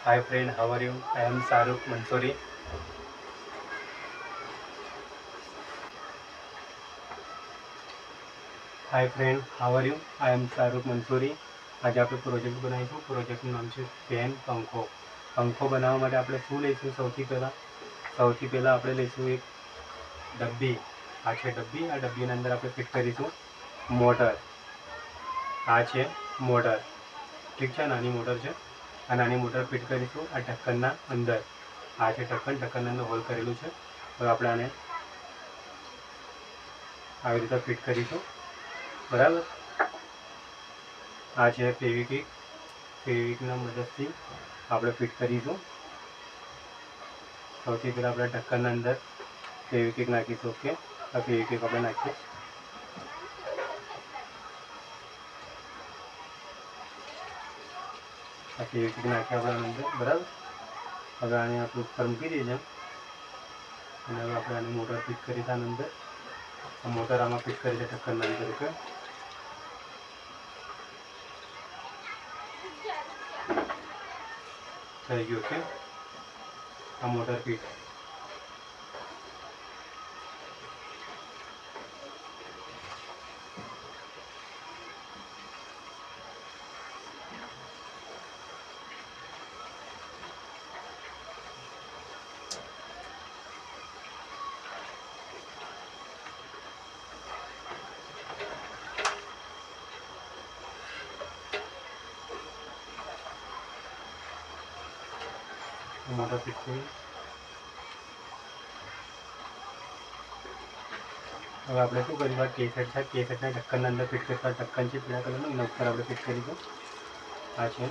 Hi friend, how are you? I am Shahrukh Mansoori. Hi friend, how are you? I am Shahrukh Mansoori. આજે આપણે project બનાવીશું. પ્રોજેક્ટનું નામ છે pen પંખો. પંખો બનાવવા માટે આપણે શું લઈશું? સૌથી પહેલાં આપણે લઈશું એક ડબ્બી. આ છે ડબ્બી. આ ડબ્બીના અંદર આપણે ફિટ કરીશું મોટર. આ છે મોટર, ઠીક છે, નાની મોટર છે. આ નાની મોટર ફિટ કરીશું આ ઢક્કનના અંદર. આ છે ઢક્કનના અંદર હોલ કરેલું છે. હવે આપણે આને આવી રીતે ફિટ કરીશું, બરાબર. આ છે ફેવિકના મદદથી આપણે ફિટ કરીશું. સૌથી પહેલાં આપણે ઢક્કનના અંદર ફેવિકિક નાખીશું. ઓકે, આ ફેવિકિક આપણે નાખીએ. આ ફેવિકિક નાખીએ આપણે અંદર, બરાબર. હવે આને આપણે ઉપર મૂકી દઈએ અને હવે આપણે આની મોટર ફિટ કરી આની અંદર. આ મોટર આમાં ફિટ કરી છે ઢક્કનના અંદર. ઓકે, થઈ ગયું. ઓકે, આ મોટર ફિટ. મોટર ફિટ થઈ. હવે આપણે શું કરીશું? આ કેસેટ છે, કેસેટના ઢક્કનના અંદર ફિટ કરીશું. ઢક્કન છે પીળા કલરનું, એના ઉપર આપણે ફિટ કરીશું. આ છે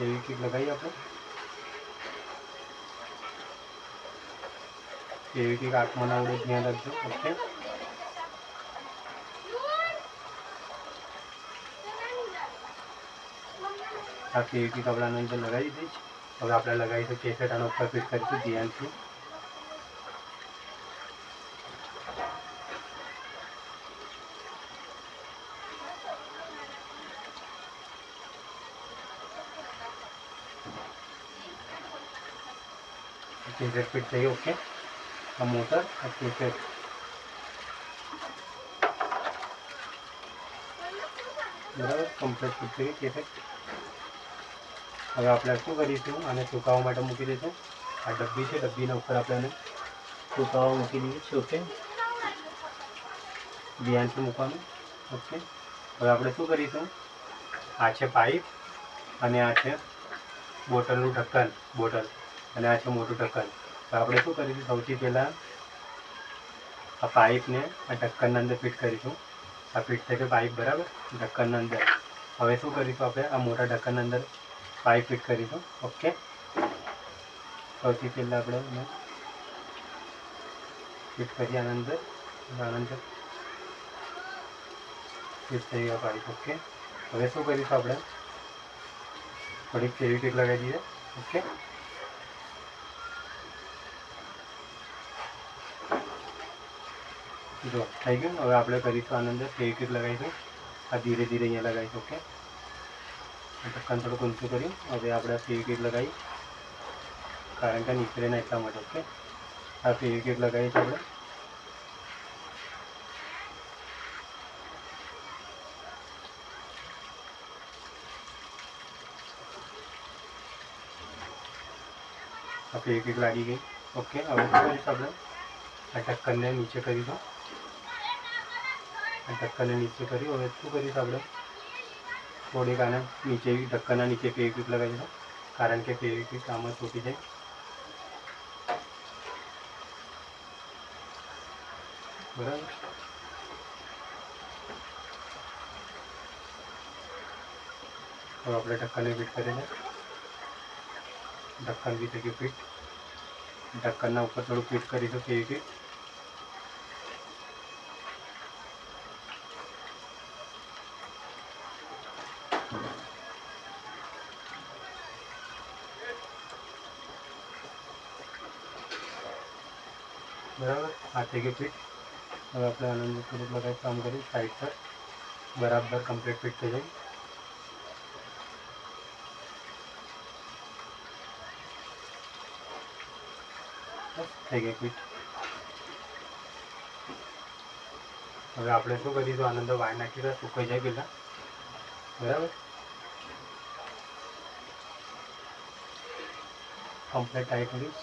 એવી કીક લગાવીએ આપણે. એવી કીક આંખમાં ના ઉડે, ધ્યાન રાખજો. ઓકે, આ એવી કીક આપણે આના અંદર લગાવી દઈશ. હવે આપણે લગાવીશું કેસેટ, આના ઉપર ફિટ કરીશું ધ્યાનથી. કેસેટ ફિટ થઈ. ઓકે, આ મોટર, આ કેસેટ. બરાબર, કમ્પ્લીટ ફિટ થઈ કેસેટ. હવે આપણે શું કરીશું? આને સુકાવવા માટે મૂકી દઈશું. આ ડબ્બી છે, ડબ્બીના ઉપર આપણે આને સુકાવવા મૂકી દઈએ છીએ. ઓકે, ધ્યાનથી મૂકવાનું. ઓકે, હવે આપણે શું કરીશું? આ છે પાઇપ અને આ છે બોટલનું ઢક્કન, બોટલ, અને આ છે મોટું ઢક્કન. તો આપણે શું કરીશું? સૌથી પહેલાં આ પાઇપને આ ઢક્કનના અંદર ફિટ કરીશું. આ ફિટ થઈ ગયો પાઇપ, બરાબર, ઢક્કનના અંદર. હવે શું કરીશું? આપણે આ મોટા ઢક્કનના અંદર પાઇપ ફિટ કરીશું. ઓકે, સૌથી પહેલાં આપણે એને ફિટ કરીએ આના અંદર. ફિટ થઈ ગયા પાઇપ. ઓકે, હવે શું કરીશું? આપણે થોડીક ફેવિક્વિક લગાવી દઈએ. ઓકે, જો થઈ ગયું. હવે આપણે કરીશું આના અંદર ફેવિક્વિક લગાવીશું. આ ધીરે ધીરે અહીંયા લગાવીશું. ઓકે, ઢક્કન થોડુંક ઊંચું કર્યું. હવે આપણે ફેવિક્વિક લગાવી, કારણ કે નીકળે ના એટલા માટે. ઓકે, આ ફેવિક્વિક લગાવીશું આપણે. આ ફેવિક્વિક લાગી ગઈ. ઓકે, હવે શું કરીશું? આપણે આ ઢક્કનને નીચે કરીશું. આ ઢક્કનને નીચે કર્યું. હવે શું કરીશું? આપણે થોડીક આને નીચે, ઢક્કનના નીચે ફેવિક્વિક લગાવીશું, કારણ કે ફેવિક્વિક આમાં તૂટી જાય. બરાબર, હવે આપણે ઢક્કનને ફિટ કરીને, ઢક્કન બી થઈ ગયું ફિટ. ઢક્કનના ઉપર થોડું ફિટ કરીશું ફેવિક્વિક. બરાબર, આ થઈ ગયું ફિટ. હવે આપણે આનંદ થોડુંક લગાવી કામ કરી સાઈડ પર, બરાબર કમ્પ્લીટ ફિટ થઈ જાય. બસ થઈ ગઈ ફિટ. હવે આપણે શું કરીશું, આની અંદર વાયર નાખી દઈએ, સુકાઈ જાય પહેલાં. બરાબર, કમ્પ્લીટ ટાઈટ કરીશ.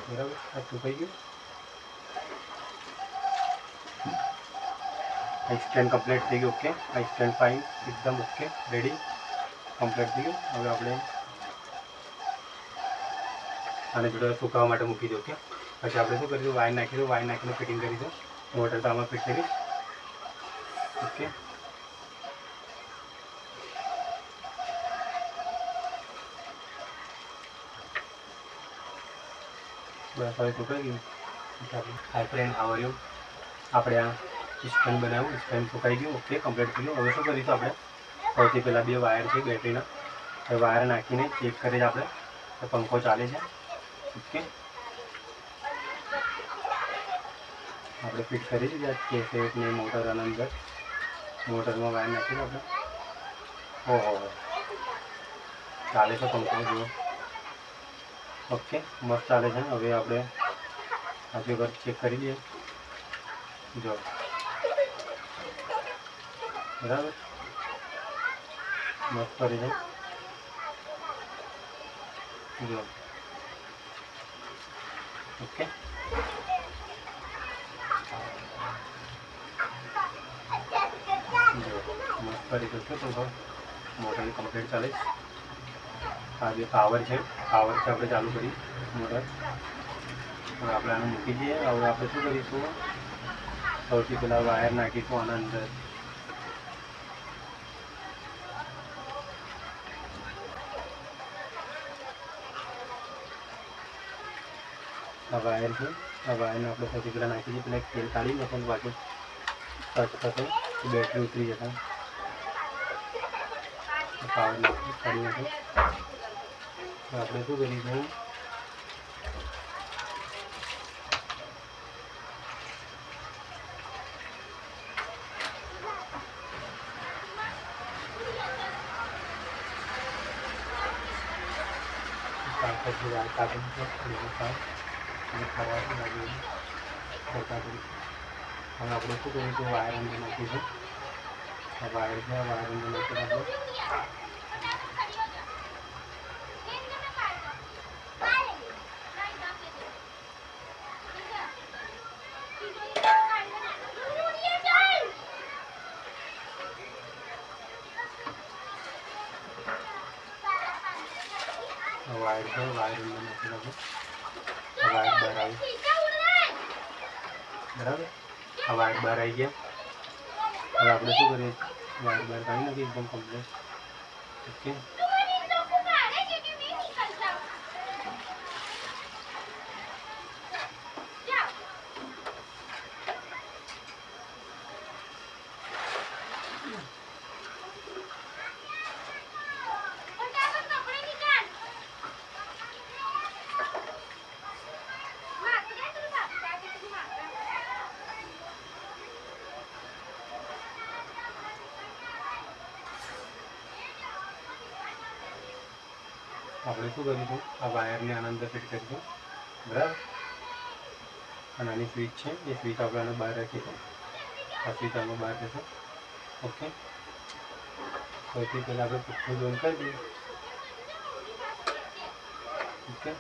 બરાબર, આ સુકાઈ ગયું. આ સ્ટેન્ડ કમ્પ્લીટ થઈ ગયું. ઓકે, આ સ્ટેન્ડ ફાઇન, એકદમ ઓકે, રેડી, કમ્પ્લીટ થઈ ગયું. હવે આપણે આને જોડે સુકાવા માટે મૂકી દો. ઓકે, પછી આપણે શું કરીશું, વાયર નાખીશું, વાયર નાખીને ફિટિંગ કરીશું. મોટર તો આમાં ફિટ કરીશ. ઓકે, બસ હવે સુકાઈ ગયું. Hi friend, how are you? આપણે આ સ્ટેન્ડ બનાવ્યું, સ્ટેન્ડ સુકાઈ ગયું. ઓકે, કમ્પ્લીટ થઈ ગયું. હવે શું કરીશું, આપણે સૌથી પહેલાં 2 વાયર છે બેટરીના, એ વાયર નાખીને ચેક કરીએ આપણે તો પંખો ચાલે છે. ઓકે, આપણે ફિટ કરી દીધા કેસેટની મોટર અંદર. મોટરમાં વાયર નાખીને આપણે ઓહો ચાલે છે પંખો, જુઓ. ઓકે, મસ્ત ચાલે છે. હવે આપણે હજુ વખત ચેક કરી દઈએ. જો બરાબર, મસ્ત કરી છે. જો ઓકે, જો મસ્ત કરી દો છે પંખો. મોટર કમ્પ્લીટ ચાલે છે. આ જે પાવર છે, પાવરથી આપણે ચાલુ કરી મોટર. હવે આપણે આને મૂકી દઈએ. હવે આપણે શું કરીશું, સૌથી પહેલાં વાયર નાખીશું આના અંદર. આ વાયર છે, આ વાયરને આપણે સૌથી પહેલાં નાખી દઈએ. પહેલાં તેલ કાઢી નાખવાનું, બાકી ટચ થશે તો બેટરી ઉતરી જશે. પાવર નાખી કાઢી નાખે. આપણે શું કરીશું, હવે આપણે શું કરીશું, વાયર અંદર નાખીશું. આ વાયર છે, વાયર અંદર નાખીને આપણે વાયર છે, વાયર અંદર નાખીને આપણે વાયર બહાર આવી. બરાબર, આ વાયર બહાર આવી ગયા. હવે આપણે શું કરીએ, વાયર બહાર કાઢી નાખીએ એકદમ કમ્પ્લીટ. ઓકે, આપણે શું કરીશું, આ વાયરને આના અંદર ફિટ કરીશું. બરાબર, અને આની સ્વિચ છે, એ સ્વિચ આપણે આને બહાર રાખીશું. આ સ્વિચ આમાં બહાર રહેશે. ઓકે, સૌથી પહેલાં આપણે પંખો બંધ કરી દઈએ. Okay,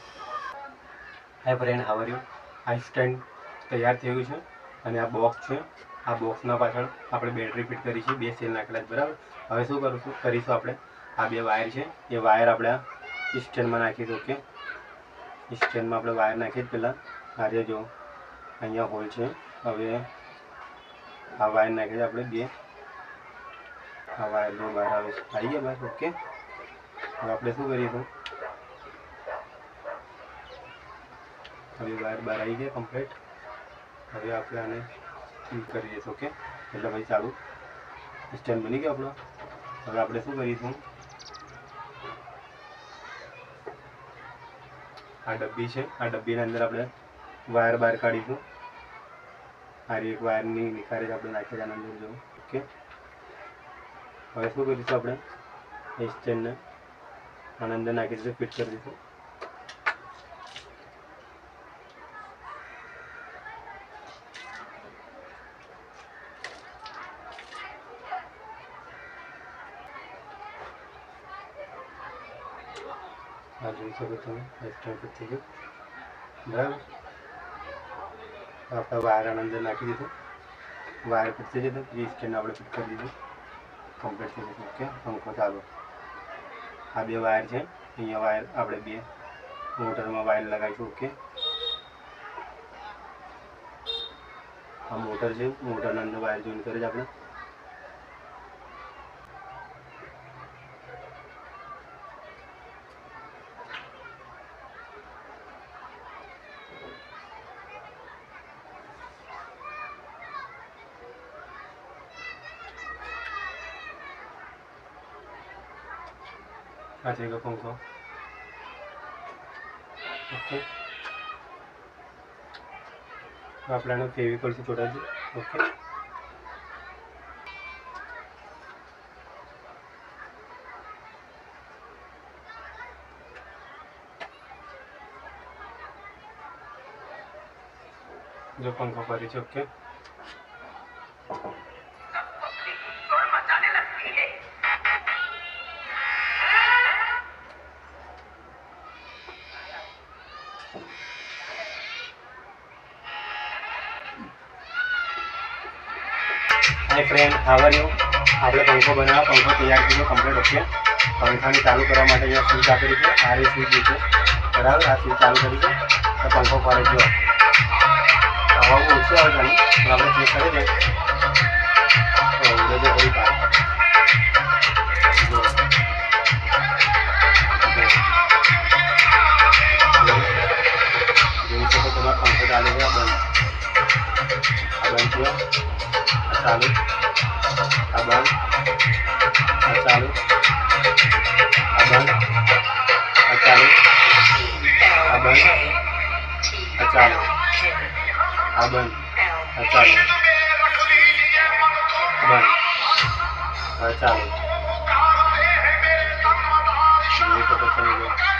hi friend, how are you? આ સ્ટેન્ડ તૈયાર થયું છે અને આ બોક્સ છે. આ બોક્સના પાછળ આપણે બેટરી ફિટ કરી છે, 2 સેલ નાખેલા છે. બરાબર, હવે શું કરીશું આપણે, આ 2 વાયર છે, એ વાયર આપણે સ્ટેન્ડમાં નાખીશું. ઓકે, સ્ટેન્ડમાં આપણે વાયર નાખી પહેલાં આજે જો અહીંયા હોલ છે. હવે આ વાયર નાખી આપણે 2, આ વાયર જો બહાર આવે છે, આવી ગયા બહાર. ઓકે, હવે આપણે શું કરીશું, હવે વાયર બહાર આવી ગયા કમ્પ્લીટ. હવે આપણે આને ફિટ કરી દઈશું. ઓકે, એટલે ભાઈ ચાલુ સ્ટેન્ડ બની ગયો આપણો. હવે આપણે શું કરીશું, આ ડબ્બી છે, આ ડબ્બીના અંદર આપણે વાયર બહાર કાઢીશું. આ એક વાયરની નિખારે આપણે નાખી આના અંદર જો. Okay, okay. હવે શું કરીશું આપણે એ સ્ટેન્ડને આના અંદર નાખી દઈશું, ફિટ કરી દઈશું. આ જોઈ શકો તમે સ્ટેન્ડ ફિટ થઈ ગયું. બરાબર, આપણે વાયર આના અંદર નાખી દીધું, વાયર ફિટ થઈ જતું, એ સ્ટેન્ડ આપણે ફિટ કરી દીધું, કમ્પ્લીટ થઈ જતું. ઓકે, પંખો ચાલુ. આ બે વાયર છે, અહીંયા વાયર આપણે બે મોટરમાં વાયર લગાવીશું. ઓકે, આ મોટર છે, મોટરના અંદર વાયર જોઈન કરે છે આપણે. આ છે કે પંખો. ઓકે, આપણે આને ફેવિકોલથી ચોટાડી. ઓકે, જો પંખો ફરી છે. Okay, hi friend, how are you? આપણે પંખો બનાવ્યો, પંખો તૈયાર કર્યો કમ્પ્લીટ. ઓકે, પંખાને ચાલુ કરવા માટે અહીંયા સ્વિચ આપેલી છે, આ સ્વિચ છે. બરાબર, આ સ્વિચ ચાલુ કરી છે તો પંખો ફરે. જો હવા ઓછી આવે છે, પણ આપણે ચેક કરી દઈએ તો ઉડે થોડી પાર. જોઈ શકો તમારા પંખો ચાલે છે. આ બંધ થયો, આ ચાલુ, આ બંધ, આ ચાલુ, આ બંધ, આ ચાલુ, આ બંધ, આ ચાલુ, આ બંધ, આ ચાલુ, બંધ, આ ચાલુ. જોઈ શકો તમે.